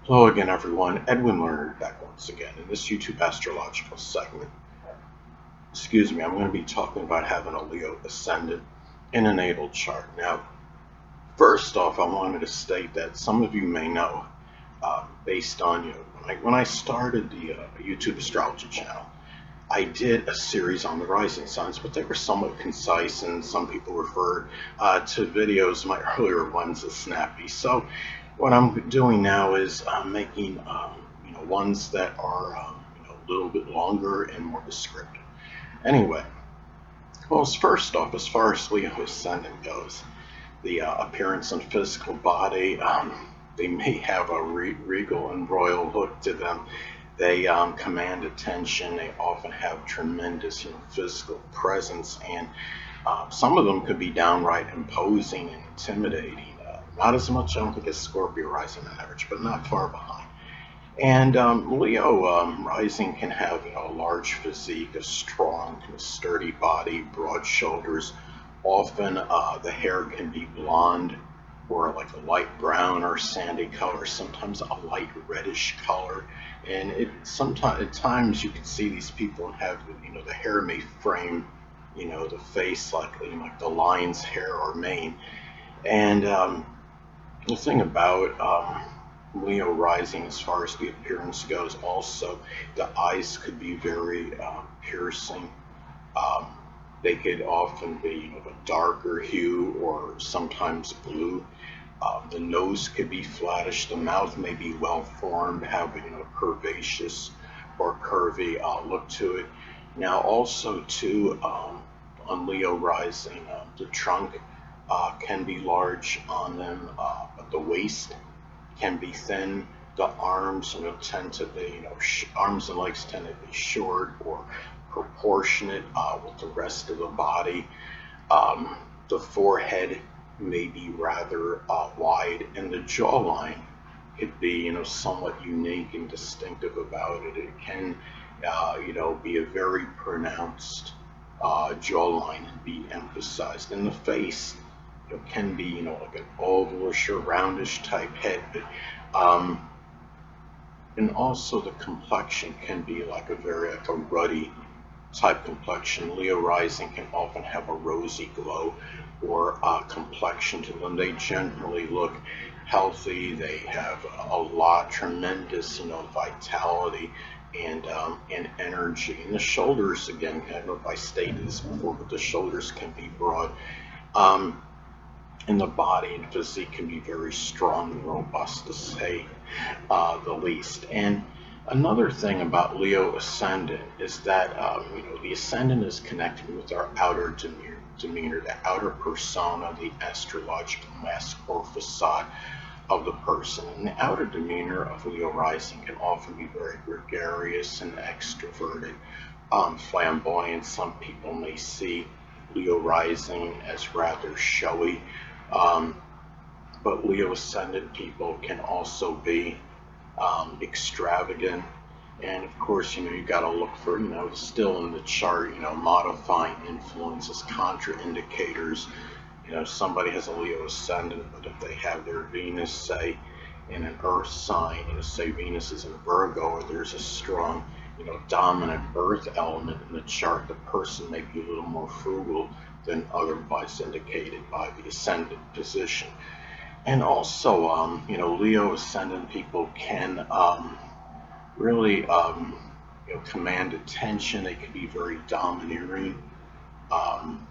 Hello again, everyone. Edwin Learnard back once again in this YouTube astrological segment. Excuse me, I'm going to be talking about having a Leo Ascendant in a natal chart. Now, first off, I wanted to state that some of you may know, based on when I started the YouTube astrology channel, I did a series on the rising signs, but they were somewhat concise, and some people referred to videos, my earlier ones, as snappy. So, what I'm doing now is making ones that are a little bit longer and more descriptive. Anyway, well, first off, as far as Leo Ascendant goes, the appearance and physical body, they may have a regal and royal look to them. They command attention. They often have tremendous, physical presence, and some of them could be downright imposing and intimidating. Not as much, I don't think, as Scorpio rising on average, but not far behind. And Leo rising can have, a large physique, a strong, sturdy body, broad shoulders. Often the hair can be blonde or like a light brown or sandy color, sometimes a light reddish color. And it sometimes at times you can see these people and have the hair may frame the face like like the lion's hair or mane. And the thing about Leo rising, as far as the appearance goes, also the eyes could be very piercing. Um, they could often be of a darker hue or sometimes blue. The nose could be flattish. The mouth may be well formed, have curvaceous or curvy look to it. Now, also too, on Leo rising, the trunk can be large on them, but the waist can be thin. The arms, tend to be, arms and legs tend to be short or proportionate with the rest of the body. The forehead may be rather wide, and the jawline could be, somewhat unique and distinctive about it. It can, be a very pronounced jawline and be emphasized. In the face, it can be, like an ovalish or roundish type head, but and also the complexion can be like a ruddy type complexion. Leo rising can often have a rosy glow or complexion to them. They generally look healthy. They have a lot, tremendous, vitality and energy. And the shoulders, again, I don't know if I stated this before, but the shoulders can be broad. Um, and the body and physique can be very strong and robust, to say the least. And another thing about Leo Ascendant is that the Ascendant is connected with our outer demeanor, the outer persona, the astrological mask or facade of the person. And the outer demeanor of Leo rising can often be very gregarious and extroverted, flamboyant. Some people may see Leo rising as rather showy, um, but Leo ascendant people can also be extravagant. And of course, you got to look for, still in the chart, modifying influences, contraindicators. Somebody has a Leo ascendant, but if they have their Venus, say, in an Earth sign, say Venus is in Virgo, or there's a strong, dominant Earth element in the chart, the person may be a little more frugal than otherwise indicated by the ascendant position. And also, Leo ascendant people can really, command attention. They can be very domineering, um,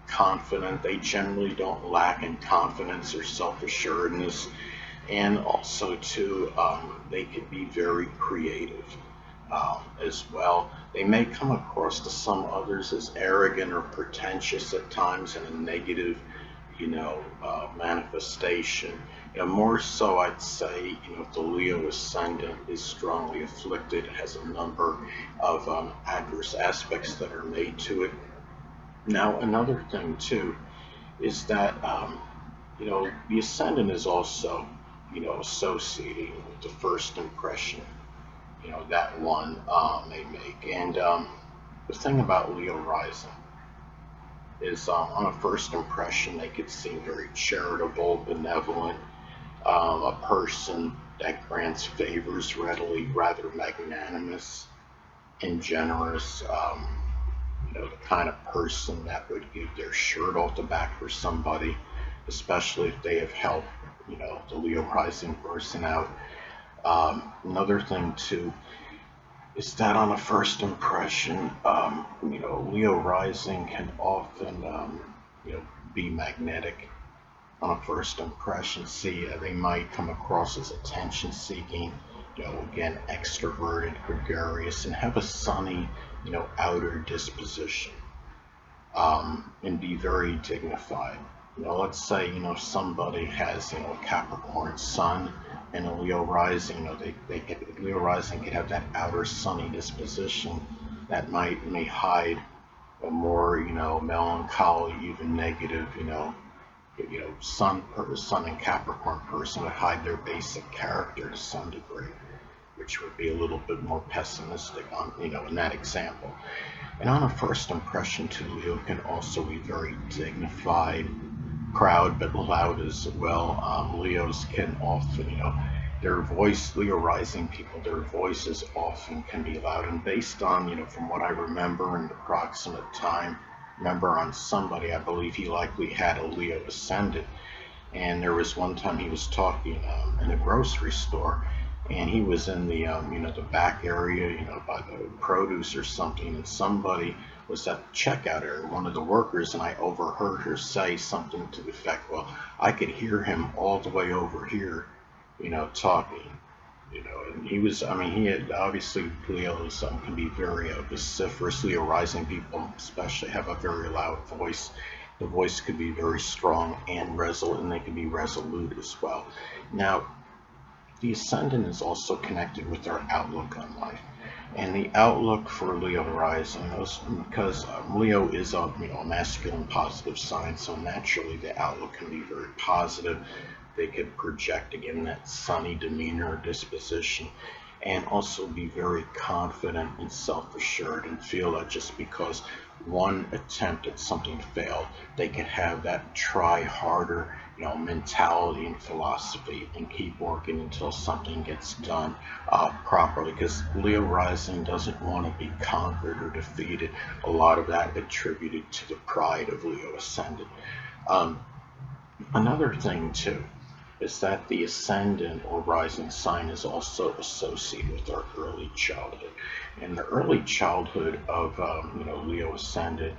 confident. They generally don't lack in confidence or self-assuredness. And also, too, they can be very creative as well. They may come across to some others as arrogant or pretentious at times in a negative, manifestation. More so, I'd say, if the Leo ascendant is strongly afflicted, has a number of adverse aspects that are made to it. Now, another thing too is that the ascendant is also, associating with the first impression, that one may make. And the thing about Leo rising is, on a first impression, they could seem very charitable, benevolent, a person that grants favors readily, rather magnanimous and generous. The kind of person that would give their shirt off the back for somebody, especially if they have helped, the Leo rising person out. Another thing too is that on a first impression, Leo rising can often, be magnetic on a first impression. See, they might come across as attention seeking, again, extroverted, gregarious, and have a sunny, outer disposition, and be very dignified. Let's say, somebody has, a Capricorn sun and a Leo rising, Leo rising could have that outer sunny disposition that may hide a more, melancholy, even negative, sun and Capricorn person would hide their basic character to some degree, which would be a little bit more pessimistic on, in that example. And on a first impression too, Leo can also be very dignified, proud, but loud as well. Leos can often, their voice, Leo rising people, their voices often can be loud. And based on, from what I remember in the approximate time, remember on somebody, I believe he likely had a Leo Ascendant. And there was one time he was talking in a grocery store, and he was in the the back area, by the produce or something, and somebody was at the checkout area, one of the workers, and I overheard her say something to the effect, well, I could hear him all the way over here, talking, and he was, he had, obviously Leos can be very vociferous. Leo rising people especially have a very loud voice. The voice could be very strong and resolute, and they can be resolute as well. Now, the ascendant is also connected with our outlook on life. And the outlook for Leo rising is because Leo is a masculine positive sign, so naturally the outlook can be very positive. They could project again that sunny demeanor, disposition, and also be very confident and self-assured, and feel that just because one attempt at something failed, they can have that try harder, mentality and philosophy, and keep working until something gets done properly. Because Leo rising doesn't want to be conquered or defeated. A lot of that attributed to the pride of Leo ascendant. Another thing too is that the ascendant or rising sign is also associated with our early childhood. And the early childhood of Leo ascendant,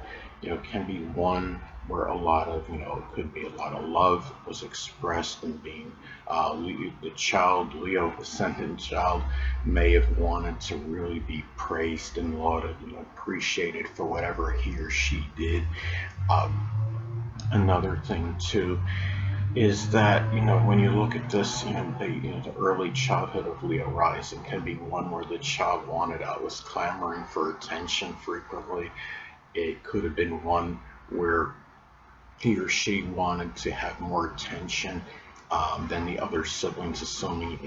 can be one where a lot of, could be a lot of love was expressed in being the child, Leo ascendant child, may have wanted to really be praised and lauded, appreciated for whatever he or she did. Another thing too is that, when you look at this, the early childhood of Leo rising can be one where the child was clamoring for attention frequently. It could have been one where he or she wanted to have more attention than the other siblings, assuming,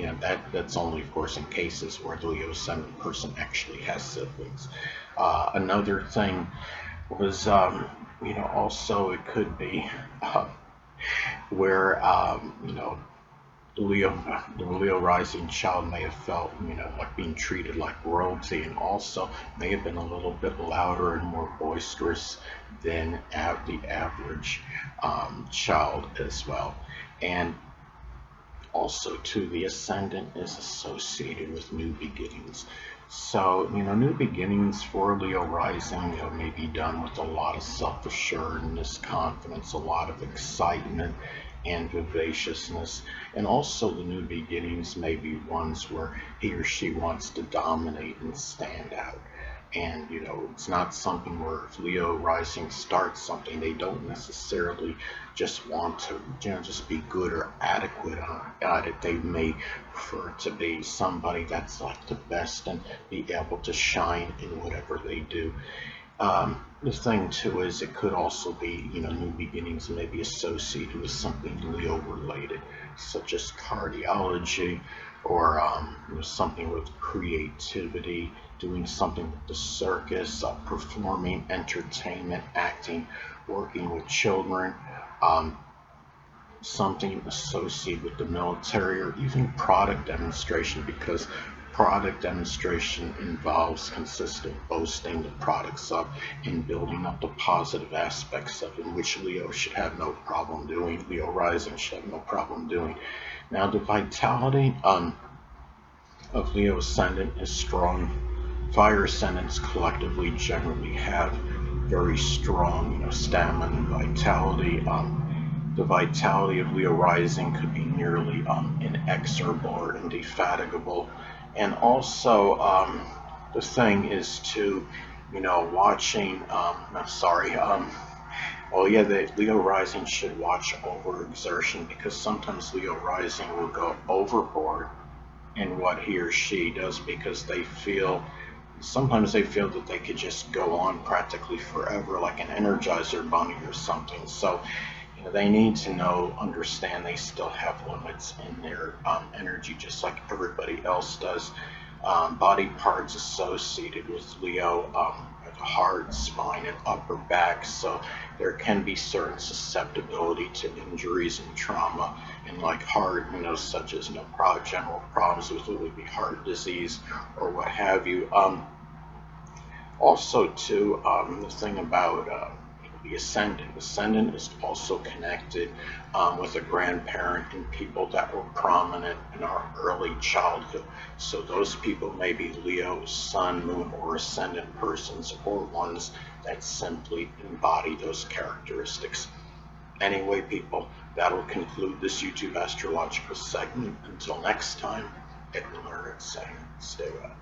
that's only, of course, in cases where the Leo ascendant person actually has siblings. Another thing was, also it could be where the Leo rising child may have felt like being treated like royalty, and also may have been a little bit louder and more boisterous than the average child as well. And also too, the ascendant is associated with new beginnings. So, new beginnings for Leo rising, may be done with a lot of self-assuredness, confidence, a lot of excitement and vivaciousness. And also the new beginnings may be ones where he or she wants to dominate and stand out. And, it's not something where if Leo rising starts something, they don't necessarily just want to, just be good or adequate at it. They may prefer to be somebody that's like the best and be able to shine in whatever they do. The thing too is it could also be, new beginnings may be associated with something Leo related, such as cardiology, or something with creativity, doing something with the circus, performing, entertainment, acting, working with children. something associated with the military, or even product demonstration, because product demonstration involves consistent boasting the products up and building up the positive aspects of it, which Leo should have no problem doing. Leo rising should have no problem doing. Now, the vitality of Leo Ascendant is strong. Fire Ascendants collectively generally have very strong, stamina and vitality. The vitality of Leo rising could be nearly inexorable or indefatigable. And also, the thing is to, watching, the Leo rising should watch overexertion, because sometimes Leo rising will go overboard in what he or she does, because sometimes they feel that they could just go on practically forever, like an Energizer bunny or something. So, they need to understand they still have limits in their energy, just like everybody else does. Body parts associated with Leo are the heart, spine, and upper back. So there can be certain susceptibility to injuries and trauma, and like heart, such as general problems with what would be heart disease or what have you. Also, too, the thing about the ascendant is also connected with a grandparent and people that were prominent in our early childhood. So those people may be Leo, Sun, Moon, or Ascendant persons, or ones that simply embody those characteristics. Anyway, people, that'll conclude this YouTube astrological segment. Until next time, Edwin Learnard saying, stay well.